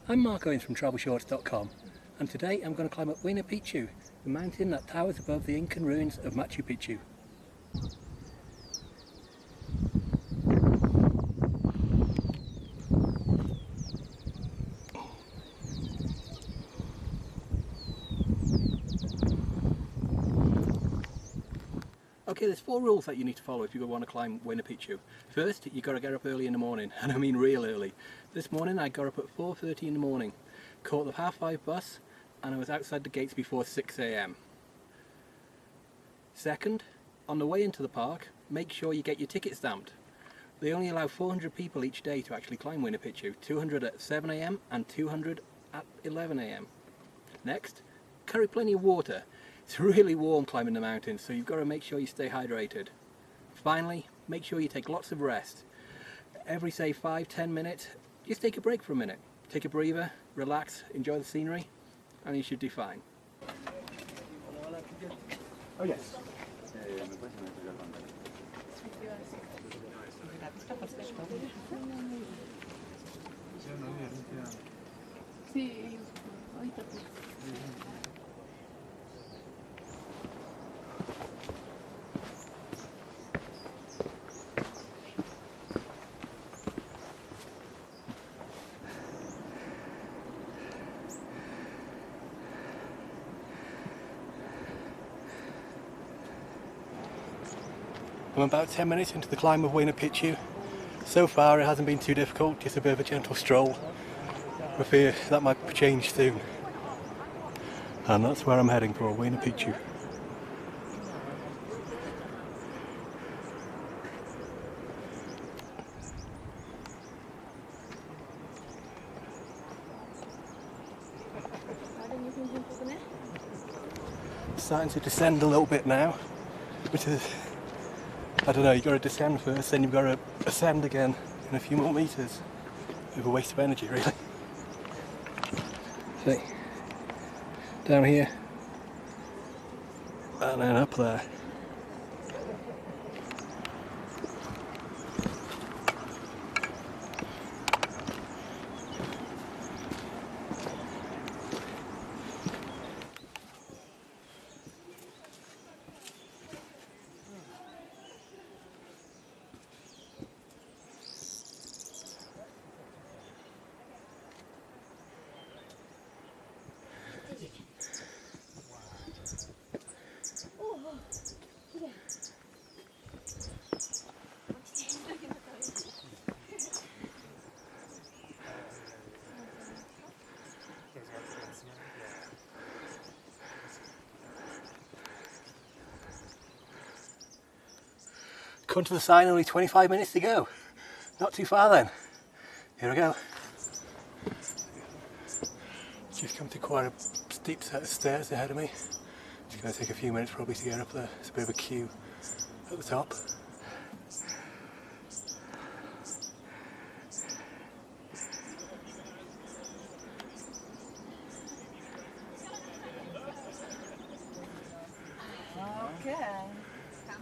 I'm Mark Owens from TravelShorts.com, and today I'm going to climb up Wayna Picchu, the mountain that towers above the Incan ruins of Machu Picchu. Okay, there's 4 rules that you need to follow if you want to climb Wayna Picchu. First, you've got to get up early in the morning, and I mean real early. This morning I got up at 4:30 in the morning, caught the 5:30 bus, and I was outside the gates before 6 AM. Second, on the way into the park, make sure you get your ticket stamped. They only allow 400 people each day to actually climb Wayna Picchu, 200 at 7 AM and 200 at 11 AM. Next, carry plenty of water. It's really warm climbing the mountains, so you've got to make sure you stay hydrated. Finally, make sure you take lots of rest. Every, say, 5-10 minutes, just take a break for a minute. Take a breather, relax, enjoy the scenery, and you should do fine. Oh yes. I'm about 10 minutes into the climb of Wayna Picchu. So far it hasn't been too difficult, just a bit of a gentle stroll. I fear that might change soon. And that's where I'm heading for, Wayna Picchu. Starting to descend a little bit now, which is, I don't know, you've got to descend first, then you've got to ascend again in a few more meters. Bit of a waste of energy, really. See, down here, and then up there. Come to the sign, only 25 minutes to go. Not too far then. Here I go. Just come to quite a steep set of stairs ahead of me. It's going to take a few minutes probably to get up there. There's a bit of a queue at the top. Okay.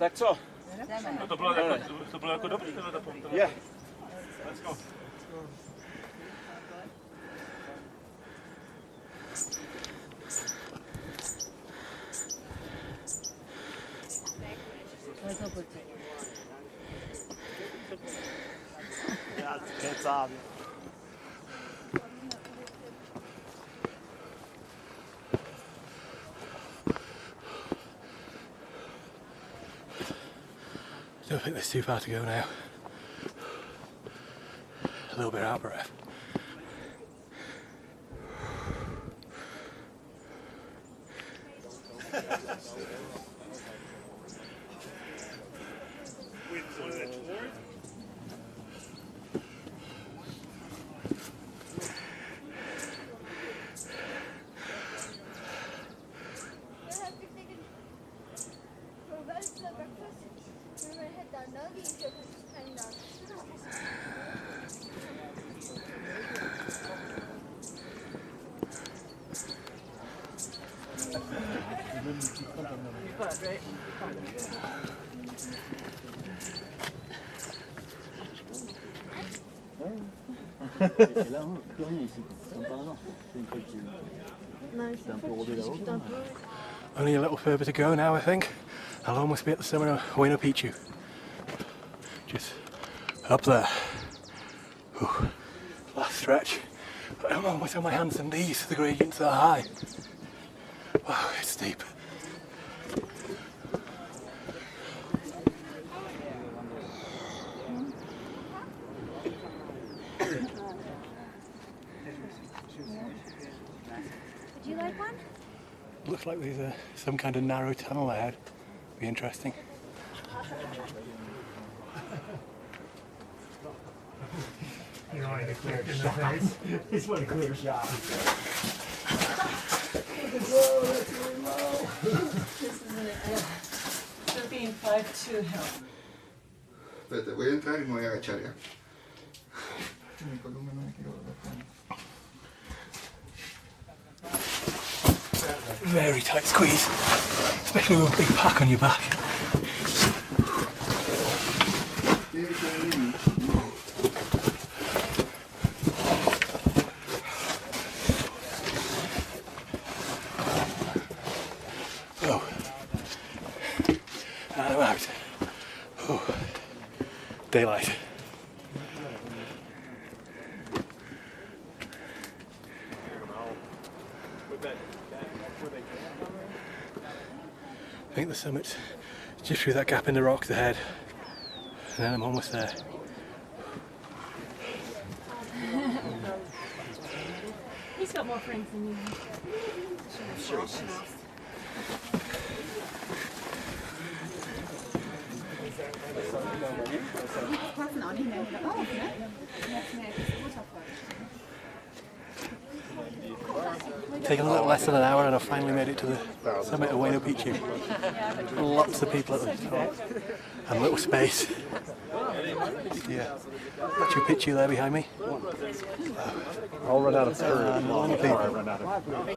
Tak co? Jdeme. To bylo jako dobrý, tohle to. Je. Let's go. Já kecám. I don't think there's too far to go now. A little bit out of breath. Right. Only a little further to go now, I think. I'll almost be at the summit of Wayna Picchu. Just up there. Ooh, last stretch. But I'm almost on my hands and knees, the gradients are high. Wow, it's steep. Would you like one? Looks like there's some kind of narrow tunnel ahead. Be interesting. You're only the clear in the face. It's one clear shot. Whoa, that's really low. This is an 13.52 hill. Espérate, voy a entrar y me voy a agachar ya. Very tight squeeze, especially with a big pack on your back. Oh, and I'm out. Oh, daylight. I think the summit's just through that gap in the rocks ahead, and then I'm almost there. He's got more friends than you. Sure. Taken a little less than an hour and I finally made it to the summit of Wayna Picchu. Lots of people at the top and little space. Yeah, Machu Picchu there behind me. I'll run out of Peru. Normal people.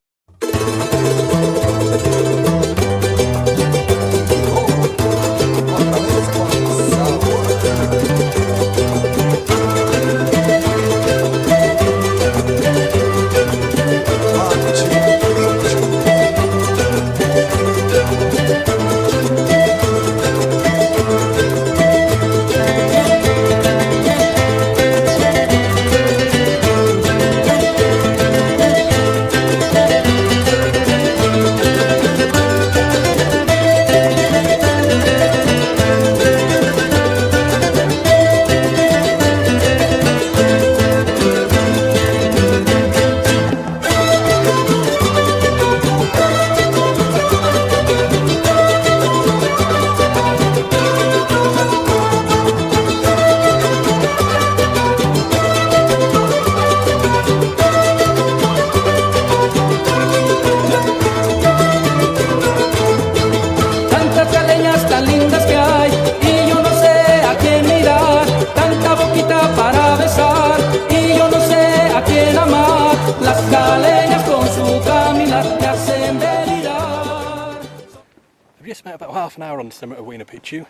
I've just spent about half an hour on the summit of Wayna Picchu,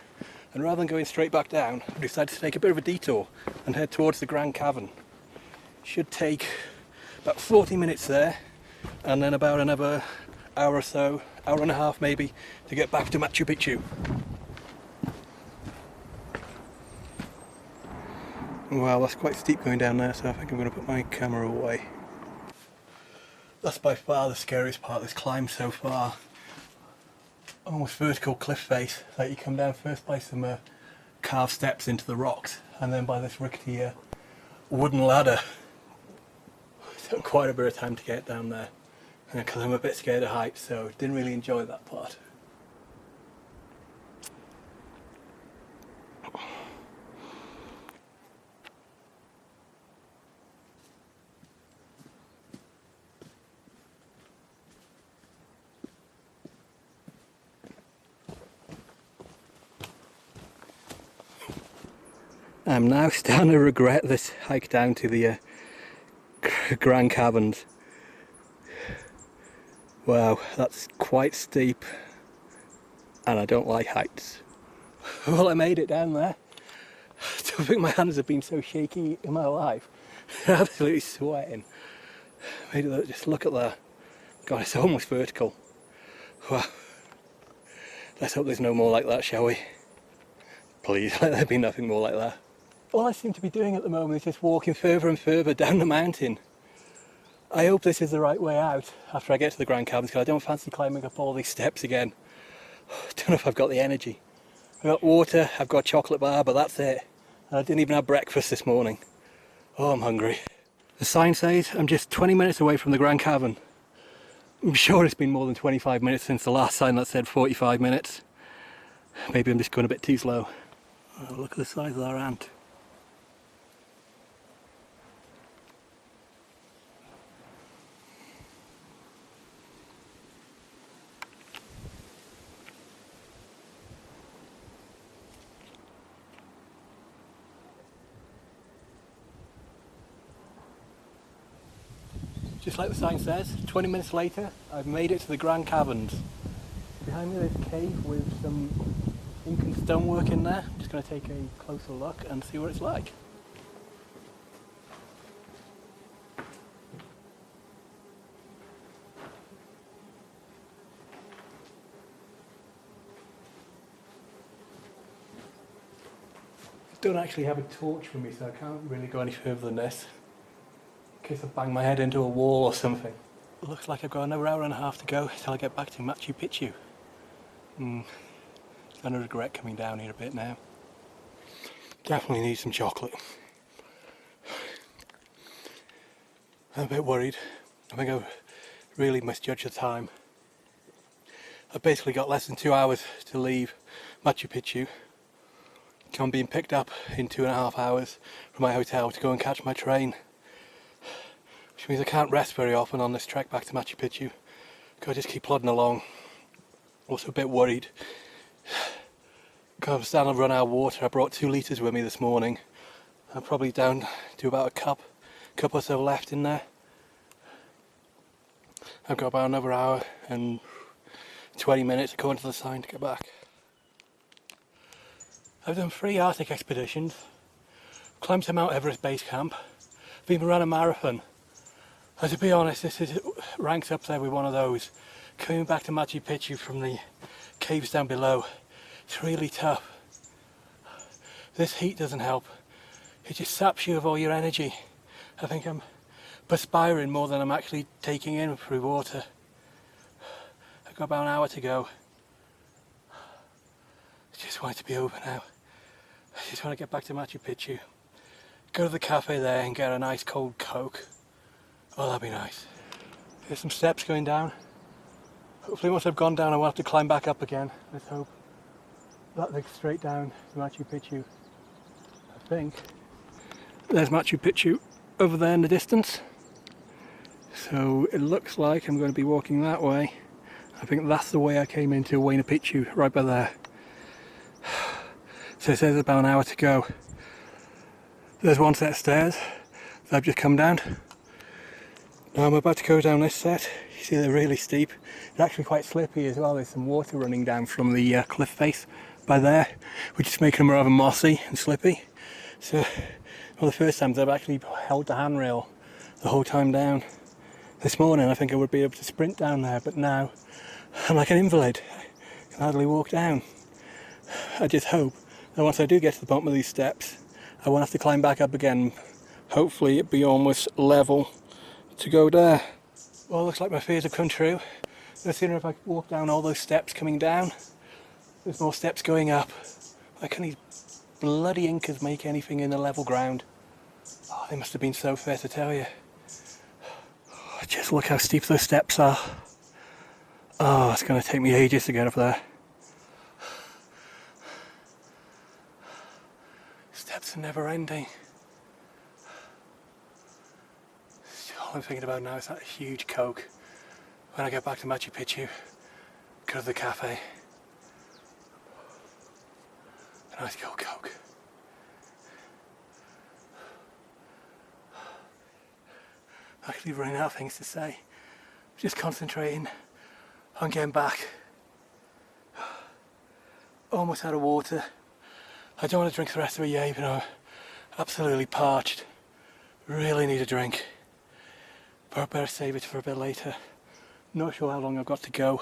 and rather than going straight back down, I've decided to take a bit of a detour and head towards the Gran Cavern. Should take about 40 minutes there, and then about another hour or so, hour and a half maybe, to get back to Machu Picchu. Well, that's quite steep going down there, so I think I'm going to put my camera away. That's by far the scariest part of this climb so far. Almost vertical cliff face, like you come down first by some carved steps into the rocks, and then by this rickety wooden ladder. It took quite a bit of time to get down there, because I'm a bit scared of heights, so didn't really enjoy that part. I'm now starting to regret this hike down to the Gran Caverns. Wow, that's quite steep, and I don't like heights. Well, I made it down there. I don't think my hands have been so shaky in my life. Absolutely sweating. Made it look, just look at that. God, it's almost vertical. Wow. Let's hope there's no more like that, shall we? Please, let there be nothing more like that. All I seem to be doing at the moment is just walking further and further down the mountain. I hope this is the right way out after I get to the Gran Caverns, because I don't fancy climbing up all these steps again. Don't know if I've got the energy. I've got water, I've got a chocolate bar, but that's it. And I didn't even have breakfast this morning. Oh, I'm hungry. The sign says I'm just 20 minutes away from the Gran Cavern. I'm sure it's been more than 25 minutes since the last sign that said 45 minutes. Maybe I'm just going a bit too slow. Oh, look at the size of that ant. Just like the sign says, 20 minutes later, I've made it to the Gran Caverns. Behind me there's a cave with some Incan stonework in there. I'm just going to take a closer look and see what it's like. I don't actually have a torch for me, so I can't really go any further than this. In case I bang my head into a wall or something. It looks like I've got another hour and a half to go till I get back to Machu Picchu. I'm gonna regret coming down here a bit now. Definitely need some chocolate. I'm a bit worried. I think I've really misjudged the time. I've basically got less than 2 hours to leave Machu Picchu. I'm being picked up in 2.5 hours from my hotel to go and catch my train. Which means I can't rest very often on this trek back to Machu Picchu. Gotta just keep plodding along. Also a bit worried. I'm starting to run out of water. I brought 2 litres with me this morning. I'm probably down to about a cup or so left in there. I've got about another hour and 20 minutes according to the sign to get back. I've done 3 Arctic expeditions, climbed to Mount Everest base camp, I've even run a marathon. And to be honest, ranks up there with one of those. Coming back to Machu Picchu from the caves down below, it's really tough. This heat doesn't help. It just saps you of all your energy. I think I'm perspiring more than I'm actually taking in through water. I've got about an hour to go. I just want it to be over now. I just want to get back to Machu Picchu. Go to the cafe there and get a nice cold Coke. Oh, that'd be nice. There's some steps going down. Hopefully once I've gone down I won't have to climb back up again. Let's hope. That leads straight down to Machu Picchu. I think. There's Machu Picchu over there in the distance. So it looks like I'm going to be walking that way. I think that's the way I came into Wayna Picchu, right by there. So it says about an hour to go. There's one set of stairs that I've just come down. Now I'm about to go down this set. You see they're really steep. It's actually quite slippy as well. There's some water running down from the cliff face by there, which is making them rather mossy and slippy. So, well, the first times I've actually held the handrail the whole time down. This morning I think I would be able to sprint down there, but now I'm like an invalid. I can hardly walk down. I just hope that once I do get to the bottom of these steps, I won't have to climb back up again. Hopefully it'll be almost level to go there. Well, looks like my fears have come true. No sooner if I walk down all those steps coming down, there's more steps going up. Why can't these bloody Incas make anything in the level ground? Oh, they must have been so fair to tell you. Oh, just look how steep those steps are. Oh, it's going to take me ages to get up there. Steps are never ending. All I'm thinking about now is that huge Coke. When I get back to Machu Picchu, go to the cafe. A nice cold Coke. I'm actually running out of things to say. Just concentrating on getting back. Almost out of water. I don't want to drink the rest of it yet, even though I'm absolutely parched. Really need a drink. But I better save it for a bit later. Not sure how long I've got to go.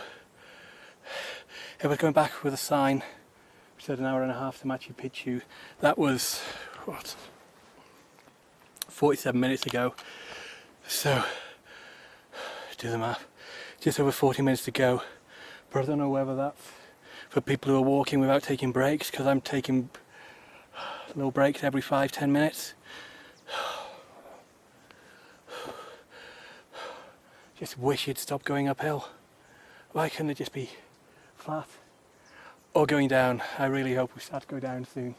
If I was going back with a sign, which said an hour and a half to Machu Picchu, that was, what, 47 minutes ago. So, do the math. Just over 40 minutes to go. But I don't know whether that's for people who are walking without taking breaks, because I'm taking little breaks every 5-10 minutes. Just wish it'd stop going uphill. Why couldn't it just be flat? Or going down. I really hope we start to go down soon.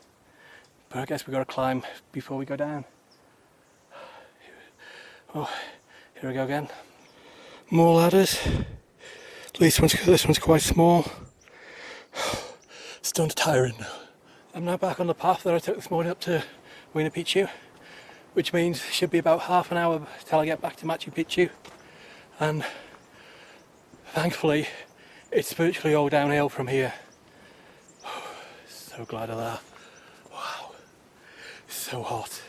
But I guess we've got to climb before we go down. Oh, here we go again. More ladders. At least this one's quite small. Starting to tire it now. I'm now back on the path that I took this morning up to Wayna Picchu, which means it should be about half an hour till I get back to Machu Picchu. And thankfully it's virtually all downhill from here. So glad of that. Wow, so hot.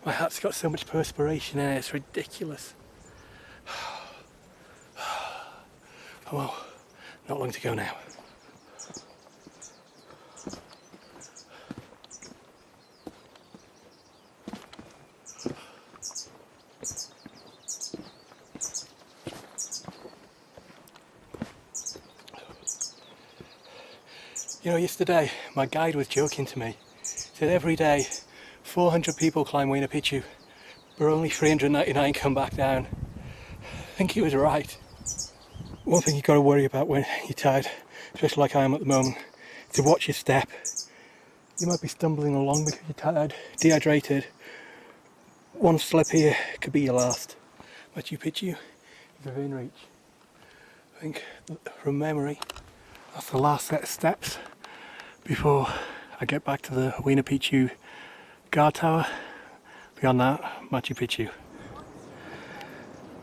My hat's got so much perspiration in it, it's ridiculous. Oh well, not long to go now. You know, yesterday my guide was joking to me. He said every day 400 people climb Wayna Picchu, but only 399 come back down. I think he was right. One thing you've got to worry about when you're tired, especially like I am at the moment, is to watch your step. You might be stumbling along because you're tired, dehydrated. One slip here could be your last. Machu Picchu is within reach. I think from memory, that's the last set of steps before I get back to the Wayna Picchu guard tower. Beyond that, Machu Picchu.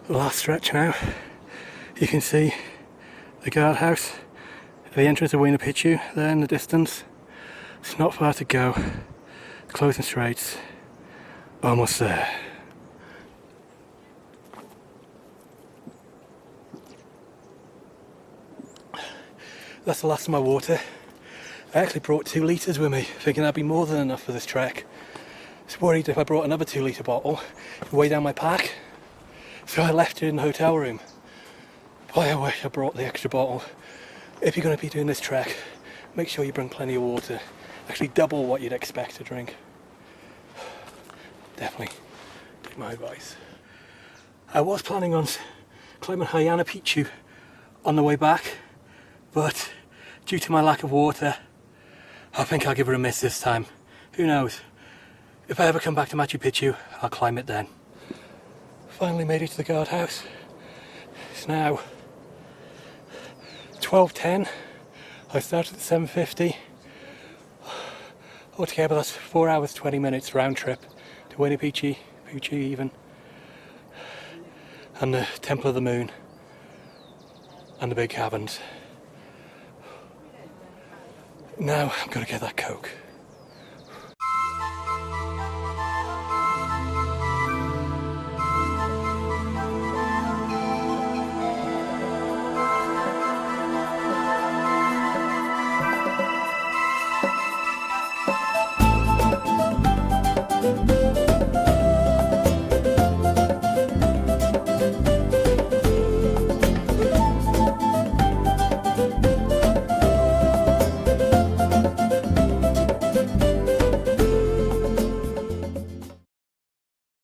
The last stretch now. You can see the guardhouse at the entrance of Wayna Picchu there in the distance. It's not far to go. Closing straights. Almost there. That's the last of my water. I actually brought 2 litres with me, thinking that'd be more than enough for this trek. I was worried if I brought another 2-litre bottle, it would weigh down my pack. So I left it in the hotel room. Boy, I wish I brought the extra bottle. If you're going to be doing this trek, make sure you bring plenty of water. Actually double what you'd expect to drink. Definitely take my advice. I was planning on climbing Huayna Picchu on the way back, but due to my lack of water, I think I'll give it a miss this time. Who knows? If I ever come back to Machu Picchu, I'll climb it then. Finally made it to the guardhouse. It's now 12:10. I started at 7:50. Altogether that's 4 hours 20 minutes round trip to Wayna Picchu even. And the Temple of the Moon. And the big caverns. Now I'm gonna get that Coke.